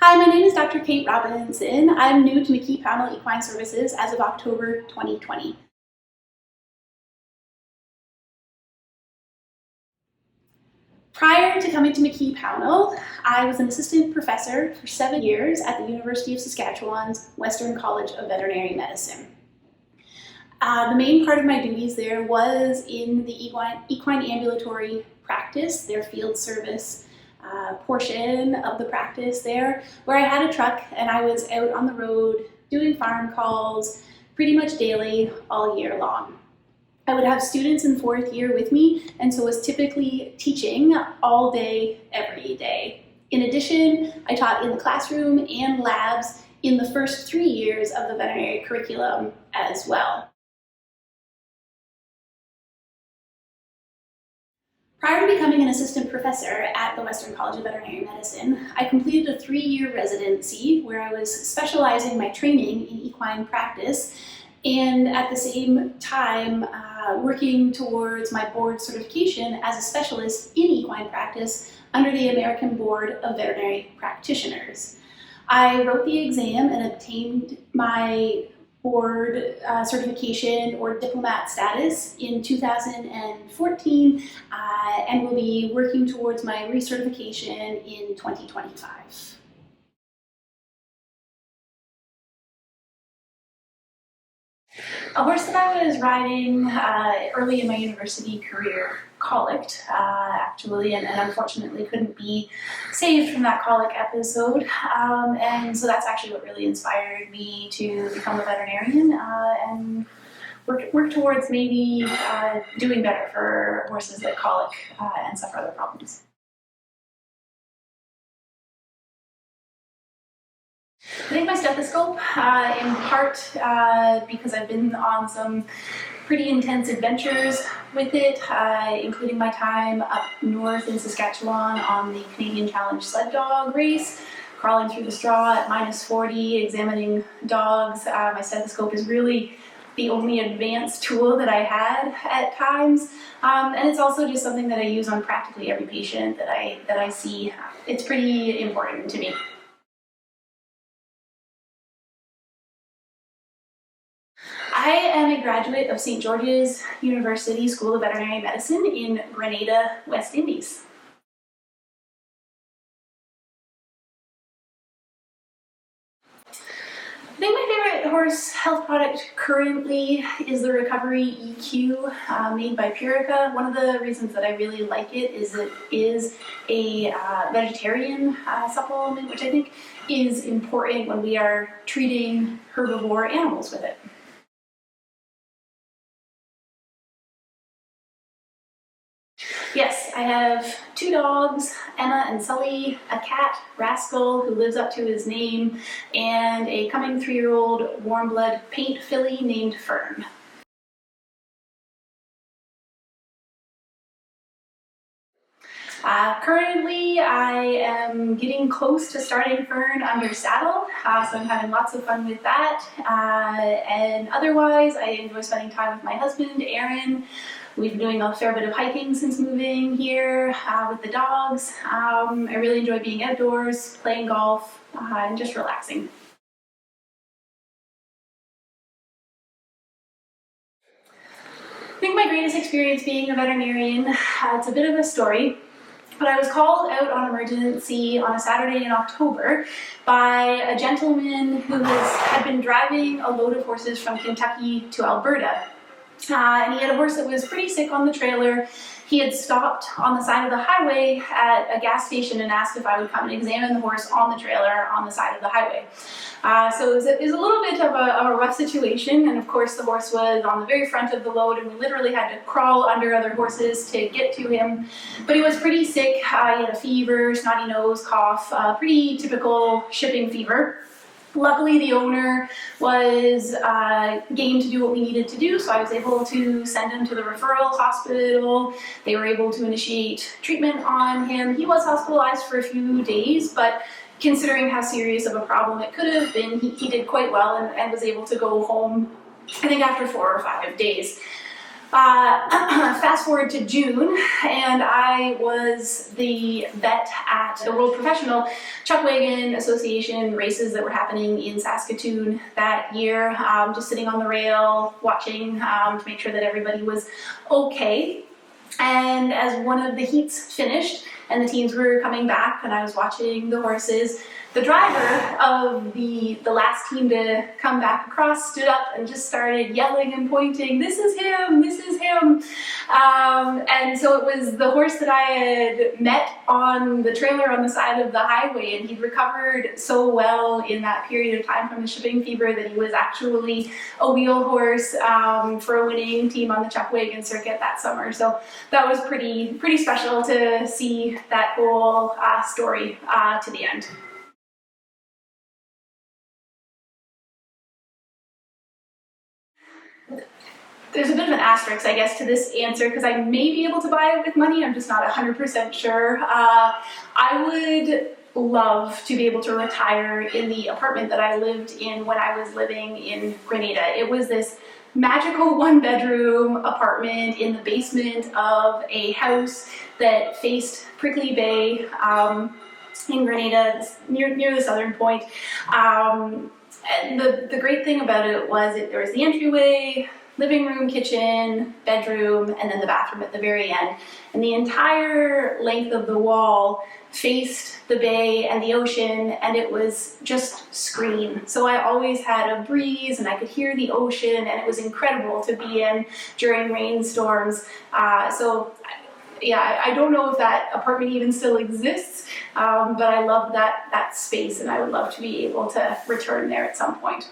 Hi, my name is Dr. Kate Robinson. I'm new to McKee-Pownall Equine Services as of October 2020. Prior to coming to McKee-Pownall, I was an assistant professor for 7 years at the University of Saskatchewan's Western College of Veterinary Medicine. The main part of my duties there was in the equine ambulatory practice, their field service portion of the practice there, where I had a truck and I was out on the road doing farm calls pretty much daily all year long. I would have students in 4th year with me, and so was typically teaching all day, every day. In addition, I taught in the classroom and labs in the first 3 years of the veterinary curriculum as well. Prior to becoming an assistant professor at the Western College of Veterinary Medicine, I completed a 3-year residency where I was specializing my training in equine practice and at the same time working towards my board certification as a specialist in equine practice under the American Board of Veterinary Practitioners. I wrote the exam and obtained my board certification or diplomat status in 2014 and will be working towards my recertification in 2025. A horse that I was riding early in my university career colicked, actually, and unfortunately couldn't be saved from that colic episode. And so that's actually what really inspired me to become a veterinarian and work towards maybe doing better for horses that colic and suffer other problems. I think my stethoscope, in part because I've been on some pretty intense adventures with it, including my time up north in Saskatchewan on the Canadian Challenge sled dog race, crawling through the straw at -40, examining dogs. My stethoscope is really the only advanced tool that I had at times, and it's also just something that I use on practically every patient that I see. It's pretty important to me. I am a graduate of St. George's University School of Veterinary Medicine in Grenada, West Indies. I think my favorite horse health product currently is the Recovery EQ made by Purica. One of the reasons that I really like it is it is a vegetarian supplement, which I think is important when we are treating herbivore animals with it. Yes, I have 2 dogs, Emma and Sully, a cat, Rascal, who lives up to his name, and a coming 3-year-old warm blood paint filly named Fern. Currently, I am getting close to starting Fern under saddle, so I'm having lots of fun with that. And otherwise, I enjoy spending time with my husband, Aaron. We've been doing a fair bit of hiking since moving here with the dogs. I really enjoy being outdoors, playing golf, and just relaxing. I think my greatest experience being a veterinarian, it's a bit of a story. But I was called out on emergency on a Saturday in October by a gentleman who had been driving a load of horses from Kentucky to Alberta. And he had a horse that was pretty sick on the trailer. He had stopped on the side of the highway at a gas station and asked if I would come and examine the horse on the trailer on the side of the highway. So it was a little bit of a rough situation, and of course the horse was on the very front of the load and we literally had to crawl under other horses to get to him. But he was pretty sick. He had a fever, snotty nose, cough, pretty typical shipping fever. Luckily, the owner was game to do what we needed to do, so I was able to send him to the referral hospital. They were able to initiate treatment on him. He was hospitalized for a few days, but considering how serious of a problem it could have been, he did quite well and was able to go home, I think, after 4 or 5 days. Fast forward to June, and I was the vet at the World Professional Chuckwagon Association races that were happening in Saskatoon that year, just sitting on the rail, watching to make sure that everybody was okay. And as one of the heats finished and the teams were coming back and I was watching the horses, the driver of the last team to come back across stood up and just started yelling and pointing, "This is him, this is him." And so it was the horse that I had met on the trailer on the side of the highway, and he'd recovered so well in that period of time from the shipping fever that he was actually a wheel horse for a winning team on the Chuckwagon circuit that summer. So that was pretty special to see that whole story to the end. There's a bit of an asterisk, I guess, to this answer because I may be able to buy it with money. I'm just not 100% sure. I would love to be able to retire in the apartment that I lived in when I was living in Grenada. It was this magical one-bedroom apartment in the basement of a house that faced Prickly Bay in Grenada, near the southern point. And the great thing about it was there was the entryway, living room, kitchen, bedroom, and then the bathroom at the very end. And the entire length of the wall faced the bay and the ocean, and it was just screen. So I always had a breeze and I could hear the ocean, and it was incredible to be in during rainstorms. So yeah, I don't know if that apartment even still exists, but I love that space, and I would love to be able to return there at some point.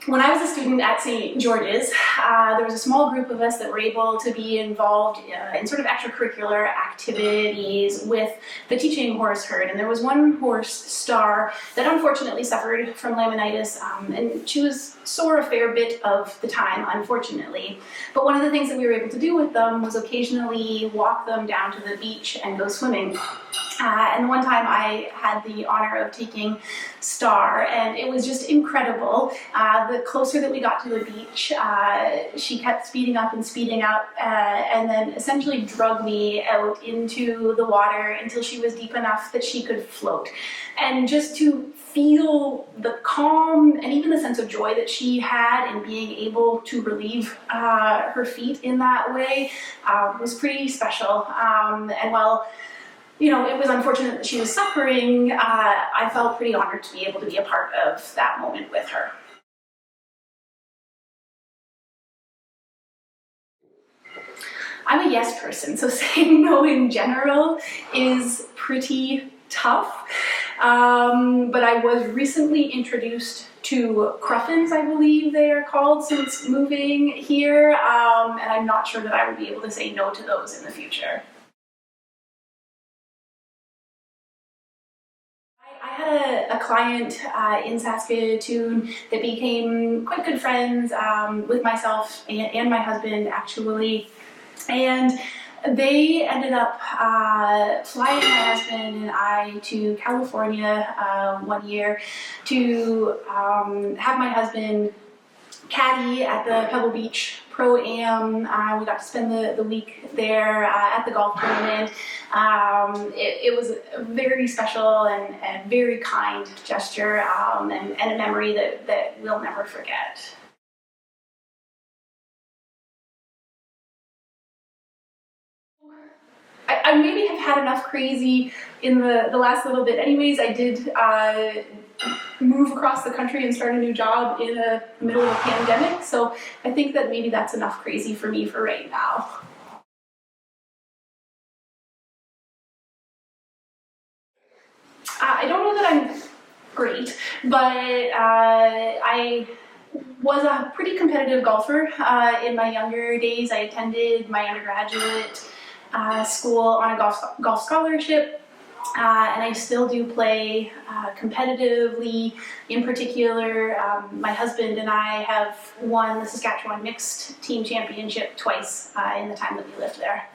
When I was a student at St. George's, there was a small group of us that were able to be involved in sort of extracurricular activities with the teaching horse herd. And there was one horse, Star, that unfortunately suffered from laminitis, and she was sore a fair bit of the time, unfortunately. But one of the things that we were able to do with them was occasionally walk them down to the beach and go swimming. And one time I had the honor of taking Star, and it was just incredible. The closer that we got to the beach, she kept speeding up, and then essentially drug me out into the water until she was deep enough that she could float. And just to feel the calm and even the sense of joy that she had in being able to relieve her feet in that way was pretty special. And while it was unfortunate that she was suffering, I felt pretty honored to be able to be a part of that moment with her. I'm a yes person, so saying no in general is pretty tough. But I was recently introduced to cruffins, I believe they are called, since moving here, and I'm not sure that I would be able to say no to those in the future. I had a client in Saskatoon that became quite good friends with myself and my husband, actually. And they ended up flying my husband and I to California one year to have my husband caddy at the Pebble Beach Pro-Am. We got to spend the week there at the golf tournament. It was a very special and very kind gesture, and a memory that we'll never forget. I maybe have had enough crazy in the last little bit. Anyways, I did move across the country and start a new job in the middle of a pandemic, so I think that maybe that's enough crazy for me for right now. I don't know that I'm great, but I was a pretty competitive golfer in my younger days. I attended my undergraduate school on a golf scholarship, and I still do play competitively. In particular, my husband and I have won the Saskatchewan Mixed Team Championship twice in the time that we lived there.